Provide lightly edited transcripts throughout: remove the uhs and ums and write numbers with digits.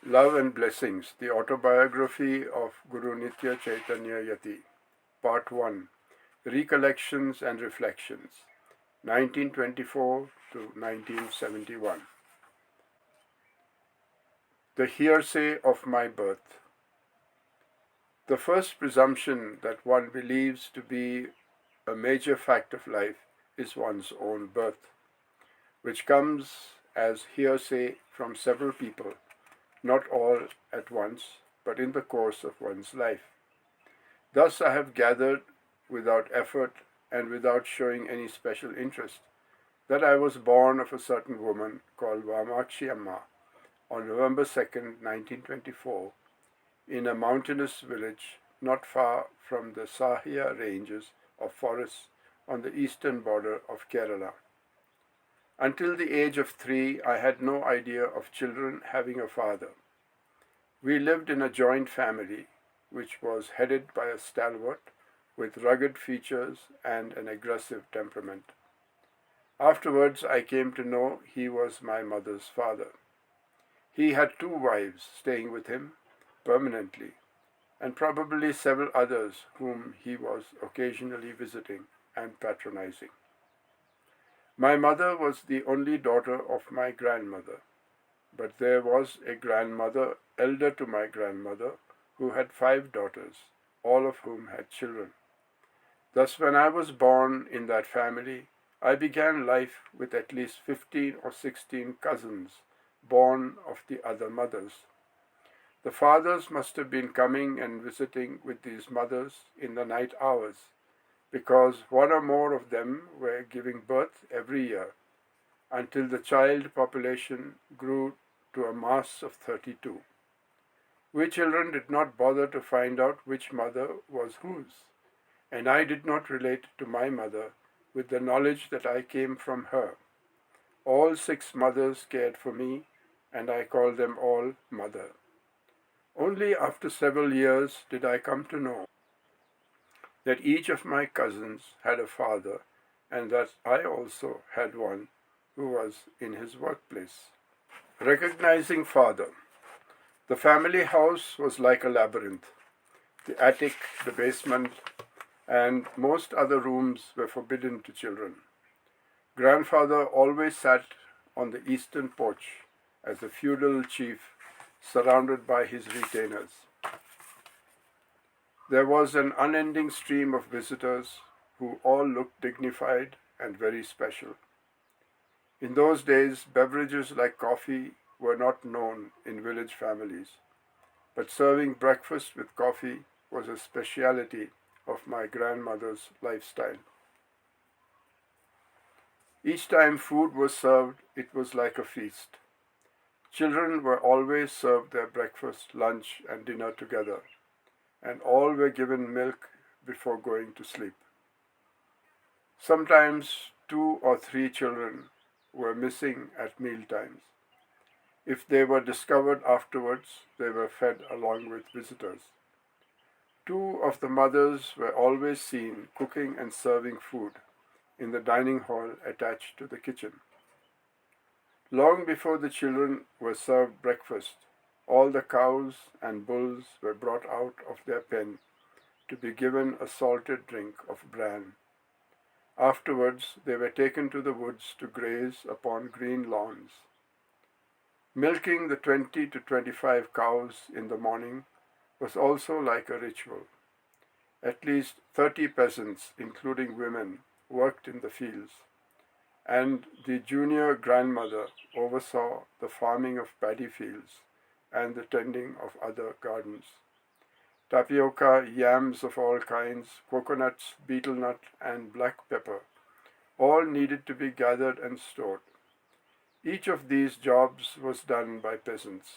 Love and Blessings, the Autobiography of Guru Nitya Chaitanya Yati, Part 1, Recollections and Reflections, 1924 to 1971. The Hearsay of My Birth. The first presumption that one believes to be a major fact of life is one's own birth, which comes as hearsay from several people, not all at once, but in the course of one's life. Thus I have gathered, without effort and without showing any special interest, that I was born of a certain woman called Vamakshi Amma on November 2nd, 1924, in a mountainous village not far from the Sahia ranges of forests on the eastern border of Kerala. Until the age of 3, I had no idea of children having a father. We lived in a joint family, which was headed by a stalwart with rugged features and an aggressive temperament. Afterwards, I came to know he was my mother's father. He had 2 wives staying with him permanently, and probably several others whom he was occasionally visiting and patronizing. My mother was the only daughter of my grandmother, but there was a grandmother elder to my grandmother who had 5 daughters, all of whom had children. Thus, when I was born in that family, I began life with at least 15 or 16 cousins born of the other mothers. The fathers must have been coming and visiting with these mothers in the night hours, because one or more of them were giving birth every year, until the child population grew to a mass of 32. We children did not bother to find out which mother was whose, and I did not relate to my mother with the knowledge that I came from her. All 6 mothers cared for me, and I called them all mother. Only after several years did I come to know that each of my cousins had a father, and that I also had one who was in his workplace. Recognizing father. The family house was like a labyrinth. The attic, the basement, and most other rooms were forbidden to children. Grandfather always sat on the eastern porch as a feudal chief surrounded by his retainers. There was an unending stream of visitors who all looked dignified and very special. In those days, beverages like coffee were not known in village families, but serving breakfast with coffee was a speciality of my grandmother's lifestyle. Each time food was served, it was like a feast. Children were always served their breakfast, lunch, and dinner together, and all were given milk before going to sleep. Sometimes 2 or 3 children were missing at meal times. If they were discovered afterwards, they were fed along with visitors. 2 of the mothers were always seen cooking and serving food in the dining hall attached to the kitchen. Long before the children were served breakfast, all the cows and bulls were brought out of their pen to be given a salted drink of bran. Afterwards, they were taken to the woods to graze upon green lawns. Milking the 20 to 25 cows in the morning was also like a ritual. At least 30 peasants, including women, worked in the fields, and the junior grandmother oversaw the farming of paddy fields and the tending of other gardens. Tapioca, yams of all kinds, coconuts, betel nut, and black pepper all needed to be gathered and stored. Each of these jobs was done by peasants,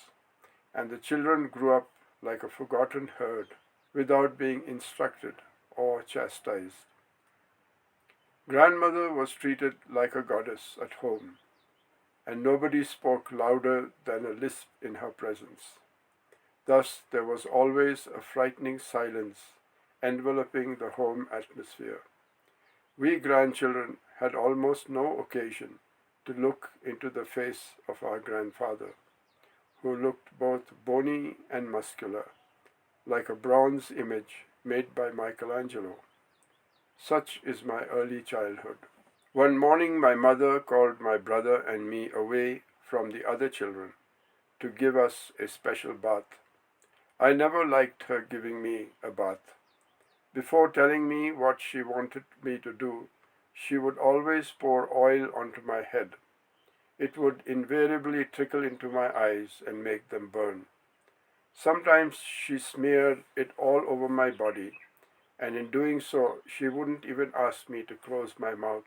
and the children grew up like a forgotten herd without being instructed or chastised. Grandmother was treated like a goddess at home, and nobody spoke louder than a lisp in her presence. Thus there was always a frightening silence enveloping the home atmosphere. We grandchildren had almost no occasion to look into the face of our grandfather, who looked both bony and muscular, like a bronze image made by Michelangelo. Such is my early childhood. One morning my mother called my brother and me away from the other children to give us a special bath. I never liked her giving me a bath. Before telling me what she wanted me to do, she would always pour oil onto my head. It would invariably trickle into my eyes and make them burn. Sometimes she smeared it all over my body, and in doing so, she wouldn't even ask me to close my mouth.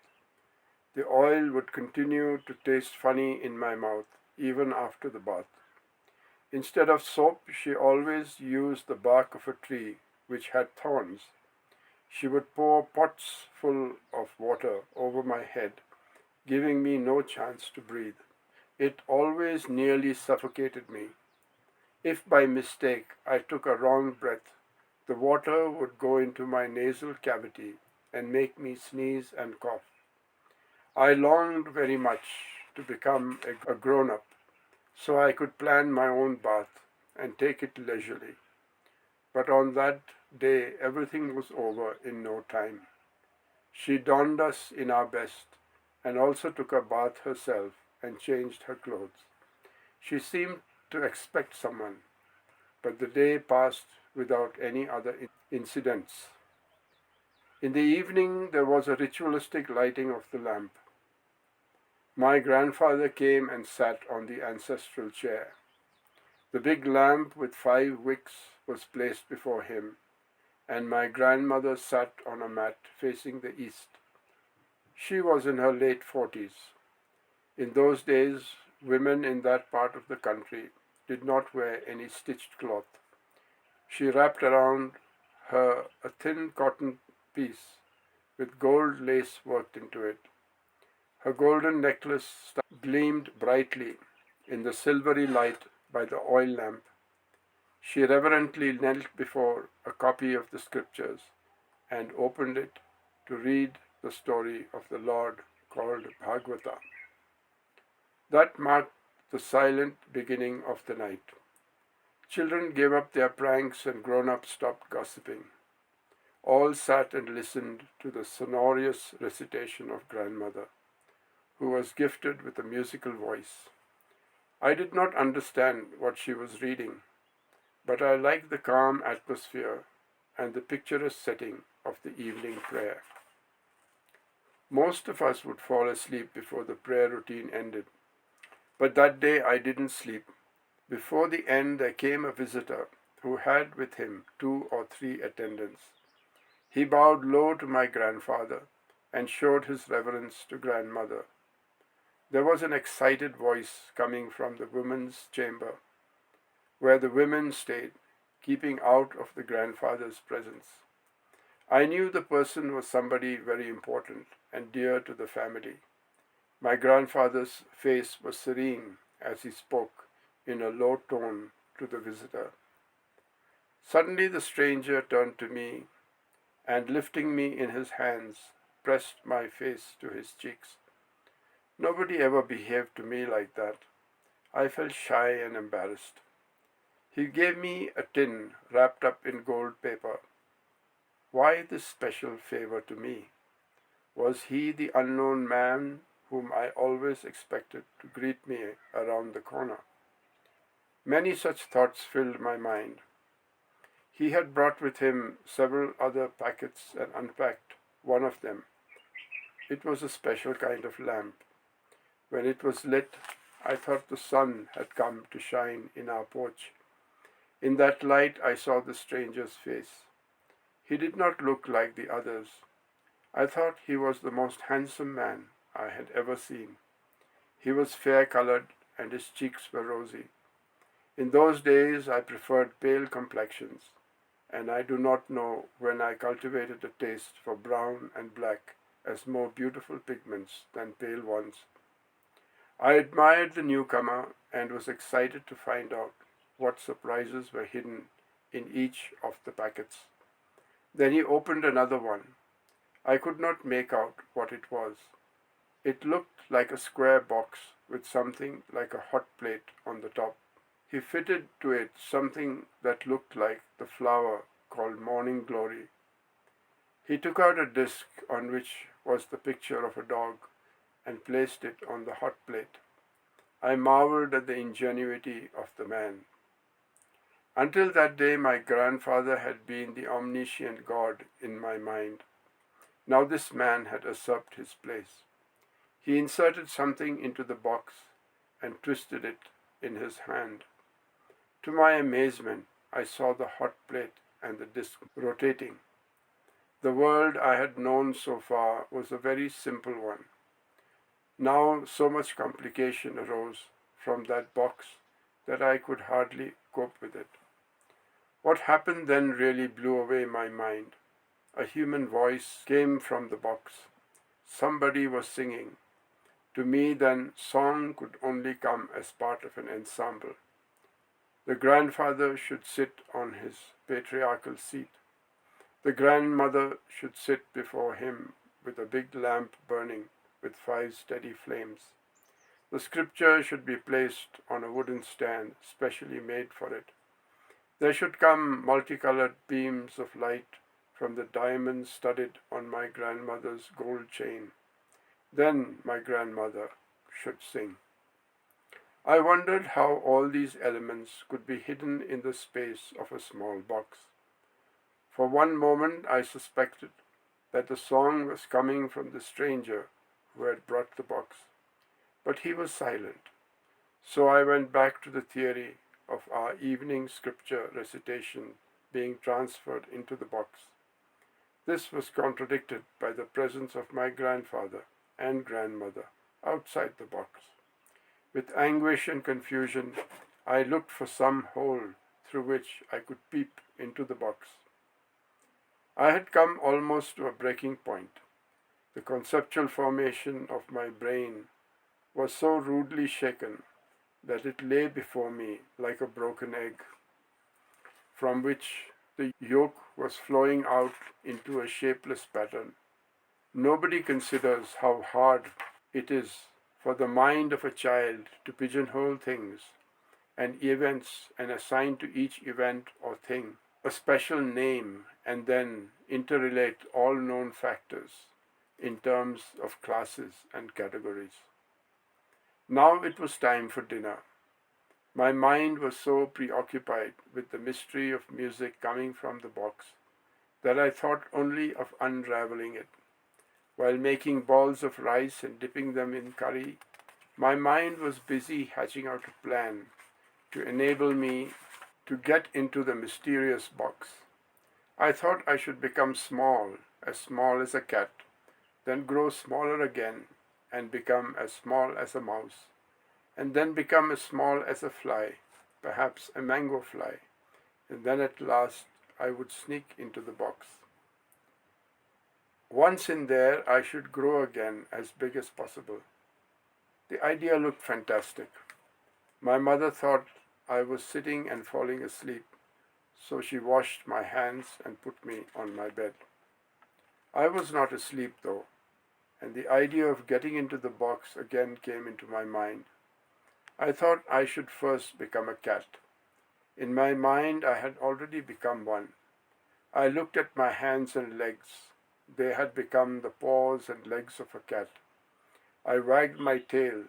The oil would continue to taste funny in my mouth even after the bath. Instead of soap, she always used the bark of a tree which had thorns. She would pour pots full of water over my head, giving me no chance to breathe. It always nearly suffocated me. If by mistake I took a wrong breath, the water would go into my nasal cavity and make me sneeze and cough. I longed very much to become a grown-up so I could plan my own bath and take it leisurely. But on that day everything was over in no time. She donned us in our best and also took a bath herself and changed her clothes. She seemed to expect someone, but the day passed without any other incidents. In the evening there was a ritualistic lighting of the lamp. My grandfather came and sat on the ancestral chair. The big lamp with 5 wicks was placed before him, and my grandmother sat on a mat facing the east. She was in her late 40s. In those days, women in that part of the country did not wear any stitched cloth. She wrapped around her a thin cotton piece with gold lace worked into it. Her golden necklace gleamed brightly in the silvery light by the oil lamp. She reverently knelt before a copy of the scriptures and opened it to read the story of the Lord called Bhagavata. That marked the silent beginning of the night. Children gave up their pranks and grown-ups stopped gossiping. All sat and listened to the sonorous recitation of grandmother, who was gifted with a musical voice. I did not understand what she was reading, but I liked the calm atmosphere and the picturesque setting of the evening prayer. Most of us would fall asleep before the prayer routine ended, but that day I didn't sleep. Before the end there came a visitor who had with him 2 or 3 attendants. He bowed low to my grandfather and showed his reverence to grandmother. There was an excited voice coming from the women's chamber, where the women stayed, keeping out of the grandfather's presence. I knew the person was somebody very important and dear to the family. My grandfather's face was serene as he spoke in a low tone to the visitor. Suddenly the stranger turned to me and, lifting me in his hands, pressed my face to his cheeks. Nobody ever behaved to me like that. I felt shy and embarrassed. He gave me a tin wrapped up in gold paper. Why this special favor to me? Was he the unknown man whom I always expected to greet me around the corner? Many such thoughts filled my mind. He had brought with him several other packets and unpacked one of them. It was a special kind of lamp. When it was lit, I thought the sun had come to shine in our porch. In that light, I saw the stranger's face. He did not look like the others. I thought he was the most handsome man I had ever seen. He was fair-colored and his cheeks were rosy. In those days, I preferred pale complexions, and I do not know when I cultivated a taste for brown and black as more beautiful pigments than pale ones. I admired the newcomer and was excited to find out what surprises were hidden in each of the packets. Then he opened another one. I could not make out what it was. It looked like a square box with something like a hot plate on the top. He fitted to it something that looked like the flower called morning glory. He took out a disc on which was the picture of a dog and placed it on the hot plate. I marveled at the ingenuity of the man. Until that day, my grandfather had been the omniscient God in my mind. Now this man had usurped his place. He inserted something into the box and twisted it in his hand. To my amazement, I saw the hot plate and the disc rotating. The world I had known so far was a very simple one. Now so much complication arose from that box that I could hardly cope with it. What happened then really blew away my mind. A human voice came from the box. Somebody was singing. To me then, song could only come as part of an ensemble. The grandfather should sit on his patriarchal seat. The grandmother should sit before him with a big lamp burning with 5 steady flames. The scripture should be placed on a wooden stand specially made for it. There should come multicolored beams of light from the diamonds studded on my grandmother's gold chain. Then my grandmother should sing. I wondered how all these elements could be hidden in the space of a small box. For one moment I suspected that the song was coming from the stranger who had brought the box, but he was silent. So I went back to the theory of our evening scripture recitation being transferred into the box. This was contradicted by the presence of my grandfather and grandmother outside the box. With anguish and confusion, I looked for some hole through which I could peep into the box. I had come almost to a breaking point. The conceptual formation of my brain was so rudely shaken that it lay before me like a broken egg, from which the yolk was flowing out into a shapeless pattern. Nobody considers how hard it is for the mind of a child to pigeonhole things and events and assign to each event or thing a special name and then interrelate all known factors in terms of classes and categories. Now it was time for dinner. My mind was so preoccupied with the mystery of music coming from the box that I thought only of unraveling it. While making balls of rice and dipping them in curry, my mind was busy hatching out a plan to enable me to get into the mysterious box. I thought I should become small as a cat, then grow smaller again and become as small as a mouse, and then become as small as a fly, perhaps a mango fly, and then at last I would sneak into the box. Once in there, I should grow again as big as possible. The idea looked fantastic. My mother thought I was sitting and falling asleep, so she washed my hands and put me on my bed. I was not asleep though, and the idea of getting into the box again came into my mind. I thought I should first become a cat. In my mind, I had already become one. I looked at my hands and legs. They had become the paws and legs of a cat. I wagged my tail.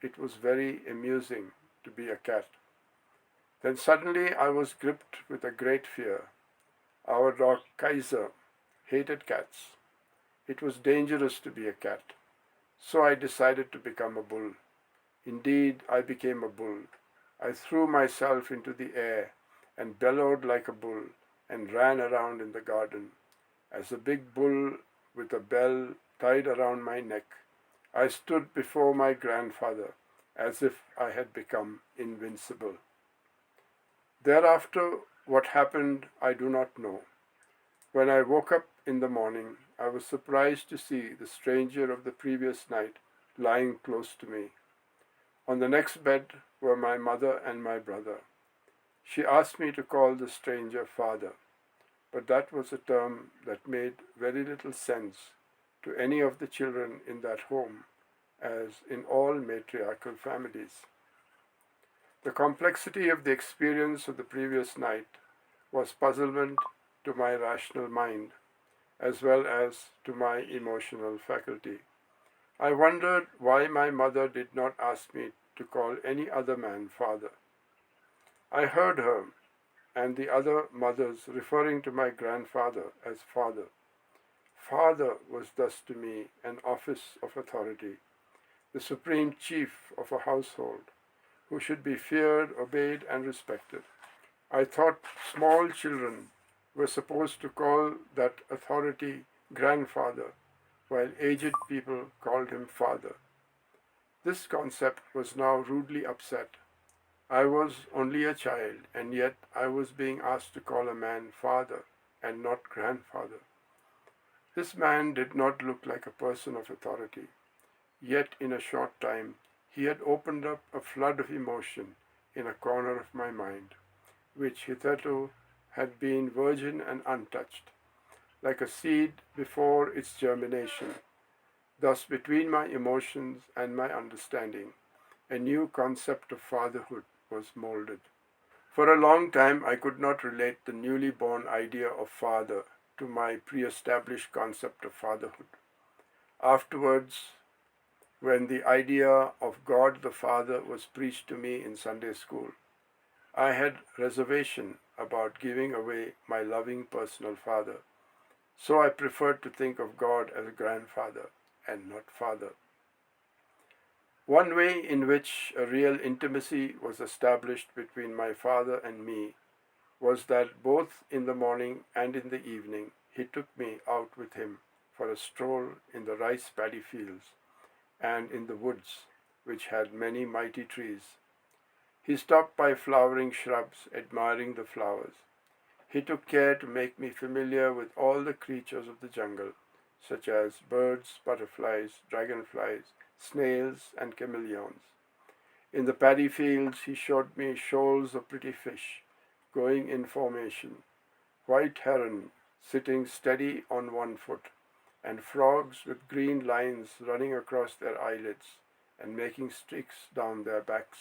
It was very amusing to be a cat. Then suddenly I was gripped with a great fear. Our dog Kaiser hated cats. It was dangerous to be a cat. So I decided to become a bull. Indeed, I became a bull. I threw myself into the air and bellowed like a bull and ran around in the garden. As a big bull with a bell tied around my neck, I stood before my grandfather as if I had become invincible. Thereafter, what happened, I do not know. When I woke up in the morning, I was surprised to see the stranger of the previous night lying close to me. On the next bed were my mother and my brother. She asked me to call the stranger father, but that was a term that made very little sense to any of the children in that home, as in all matriarchal families. The complexity of the experience of the previous night was puzzlement to my rational mind as well as to my emotional faculty. I wondered why my mother did not ask me to call any other man father. I heard her and the other mothers referring to my grandfather as father. Father was thus to me an office of authority, the supreme chief of a household, who should be feared, obeyed, and respected. I thought small children were supposed to call that authority grandfather, while aged people called him father. This concept was now rudely upset. I was only a child, and yet I was being asked to call a man father and not grandfather. This man did not look like a person of authority, yet in a short time he had opened up a flood of emotion in a corner of my mind, which hitherto had been virgin and untouched, like a seed before its germination. Thus, between my emotions and my understanding, a new concept of fatherhood was molded. For a long time, I could not relate the newly born idea of father to my pre-established concept of fatherhood. Afterwards, when the idea of God the Father was preached to me in Sunday school, I had reservation about giving away my loving personal father, so I preferred to think of God as a grandfather and not father. One way in which a real intimacy was established between my father and me was that both in the morning and in the evening he took me out with him for a stroll in the rice paddy fields and in the woods, which had many mighty trees. He stopped by flowering shrubs, admiring the flowers. He took care to make me familiar with all the creatures of the jungle, such as birds, butterflies, dragonflies, snails, and chameleons. In the paddy fields, he showed me shoals of pretty fish going in formation, white heron sitting steady on one foot, and frogs with green lines running across their eyelids and making streaks down their backs.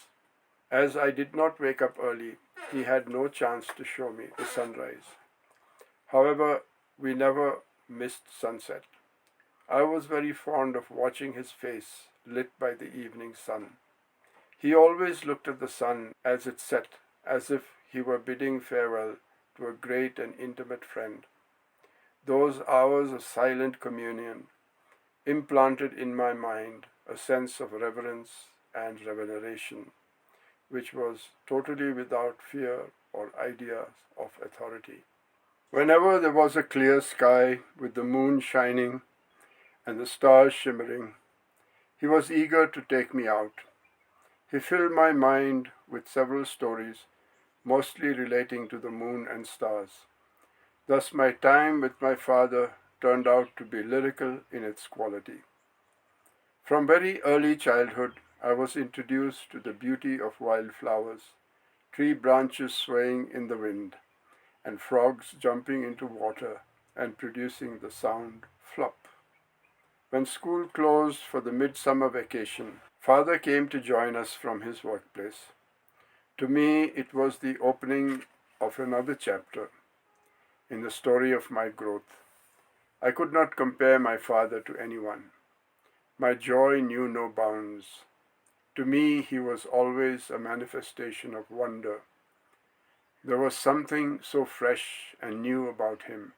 As I did not wake up early, he had no chance to show me the sunrise. However, we never missed sunset. I was very fond of watching his face lit by the evening sun. He always looked at the sun as it set, as if he were bidding farewell to a great and intimate friend. Those hours of silent communion implanted in my mind a sense of reverence and veneration, which was totally without fear or ideas of authority. Whenever there was a clear sky with the moon shining and the stars shimmering, he was eager to take me out. He filled my mind with several stories, mostly relating to the moon and stars. Thus my time with my father turned out to be lyrical in its quality. From very early childhood, I was introduced to the beauty of wildflowers, tree branches swaying in the wind, and frogs jumping into water and producing the sound flop. When school closed for the midsummer vacation, father came to join us from his workplace. To me, it was the opening of another chapter in the story of my growth. I could not compare my father to anyone. My joy knew no bounds. To me, he was always a manifestation of wonder. There was something so fresh and new about him,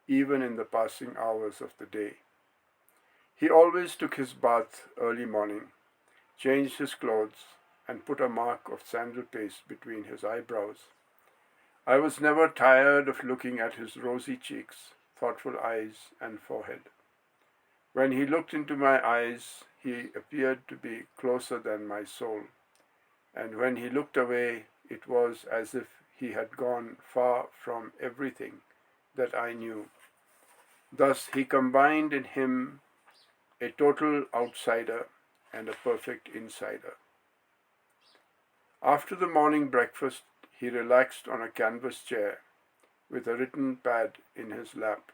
even in the passing hours of the day. He always took his bath early morning, changed his clothes, and put a mark of sandal paste between his eyebrows. I was never tired of looking at his rosy cheeks, thoughtful eyes, and forehead. When he looked into my eyes, he appeared to be closer than my soul, and when he looked away, it was as if he had gone far from everything that I knew. Thus he combined in him a total outsider and a perfect insider. After the morning breakfast, he relaxed on a canvas chair with a written pad in his lap.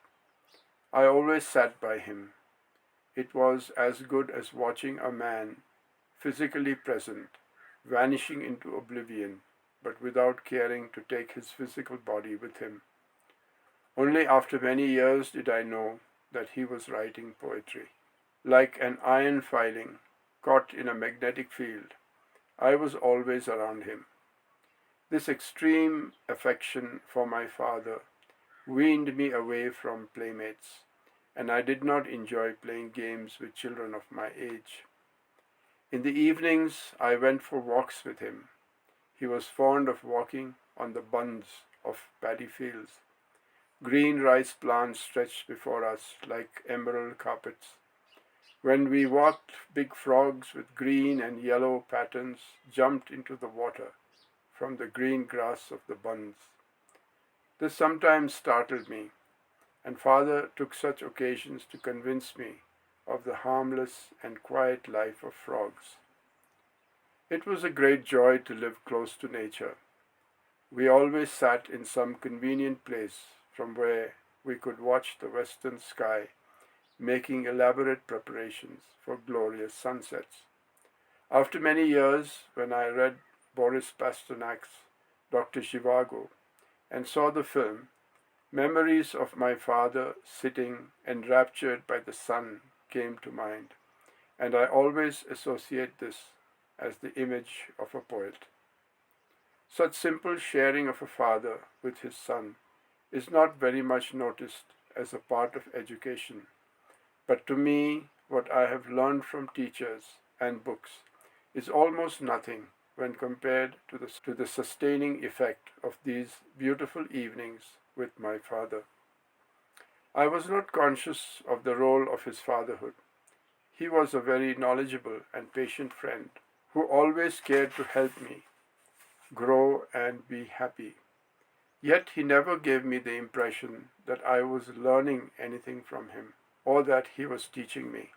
I always sat by him. It was as good as watching a man physically present vanishing into oblivion, but without caring to take his physical body with him. Only after many years did I know that he was writing poetry. Like an iron filing caught in a magnetic field, I was always around him. This extreme affection for my father weaned me away from playmates, and I did not enjoy playing games with children of my age. In the evenings, I went for walks with him. He was fond of walking on the bunds of paddy fields. Green rice plants stretched before us like emerald carpets. When we walked, big frogs with green and yellow patterns jumped into the water from the green grass of the bunds. This sometimes startled me, and father took such occasions to convince me of the harmless and quiet life of frogs. It was a great joy to live close to nature. We always sat in some convenient place from where we could watch the western sky, making elaborate preparations for glorious sunsets. After many years, when I read Boris Pasternak's Dr. Zhivago and saw the film, memories of my father sitting enraptured by the sun came to mind, and I always associate this as the image of a poet. Such simple sharing of a father with his son is not very much noticed as a part of education, but to me, what I have learned from teachers and books is almost nothing when compared to the sustaining effect of these beautiful evenings with my father. I was not conscious of the role of his fatherhood. He was a very knowledgeable and patient friend who always cared to help me grow and be happy. Yet he never gave me the impression that I was learning anything from him or that he was teaching me.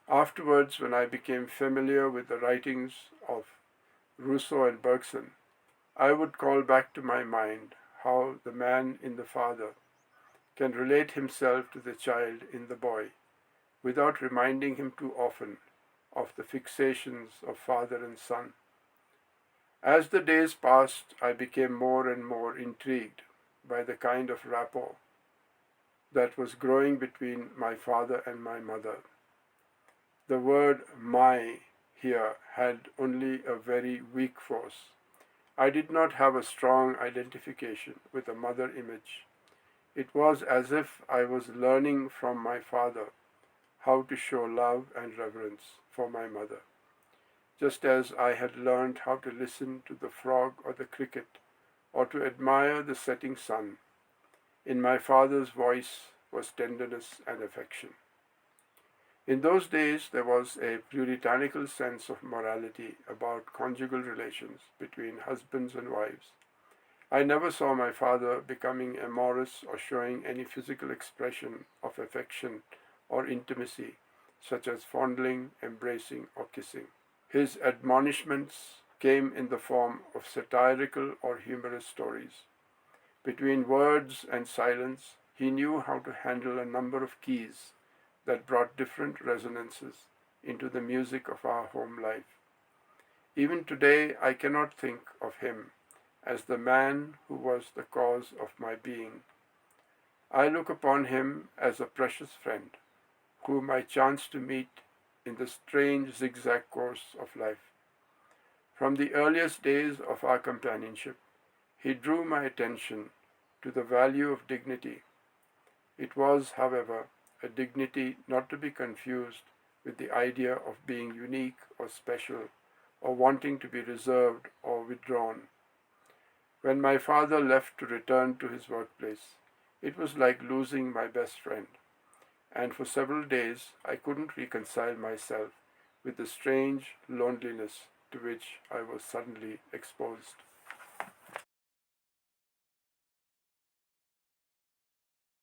Afterwards, when I became familiar with the writings of Rousseau and Bergson, I would call back to my mind how the man in the father can relate himself to the child in the boy without reminding him too often of the fixations of father and son. As the days passed, I became more and more intrigued by the kind of rapport that was growing between my father and my mother. The word my here had only a very weak force. I did not have a strong identification with a mother image. It was as if I was learning from my father how to show love and reverence for my mother, just as I had learned how to listen to the frog or the cricket, or to admire the setting sun. In my father's voice was tenderness and affection. In those days, there was a puritanical sense of morality about conjugal relations between husbands and wives. I never saw my father becoming amorous or showing any physical expression of affection or intimacy, such as fondling, embracing, or kissing. His admonishments came in the form of satirical or humorous stories. Between words and silence, he knew how to handle a number of keys that brought different resonances into the music of our home life. Even today, I cannot think of him as the man who was the cause of my being. I look upon him as a precious friend whom I chanced to meet in the strange zigzag course of life. From the earliest days of our companionship, he drew my attention to the value of dignity. It was, however, a dignity not to be confused with the idea of being unique or special or wanting to be reserved or withdrawn. When my father left to return to his workplace, it was like losing my best friend, and for several days I couldn't reconcile myself with the strange loneliness to which I was suddenly exposed.